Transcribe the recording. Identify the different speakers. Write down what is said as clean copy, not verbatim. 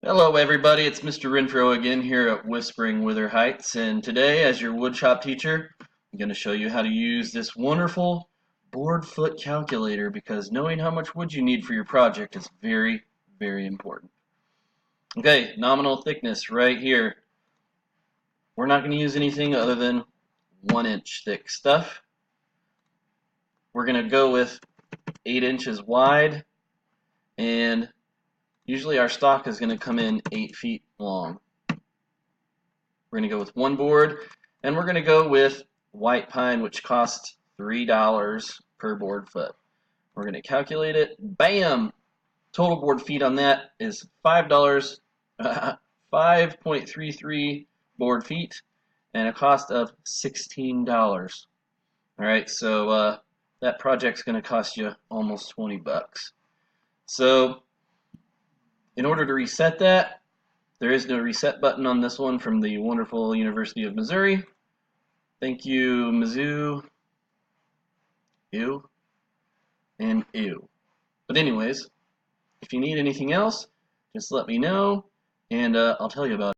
Speaker 1: Hello everybody, it's Mr. Renfro again here at Whispering Wither Heights, and today as your woodshop teacher I'm going to show you how to use this wonderful board foot calculator because knowing how much wood you need for your project is very, very important. Okay, nominal thickness right here. We're not going to use anything other than 1-inch thick stuff. We're going to go with 8 inches wide, and usually our stock is going to come in 8 feet long. We're going to go with one board, and we're going to go with white pine, which costs $3 per board foot. We're going to calculate it. Bam! Total board feet on that is $5, 5.33 board feet, and a cost of $16. All right, so that project's going to cost you almost 20 bucks. So in order to reset that, there is no reset button on this one from the wonderful University of Missouri. Thank you, Mizzou. Ew. And ew. But anyways, if you need anything else, just let me know, and I'll tell you about it.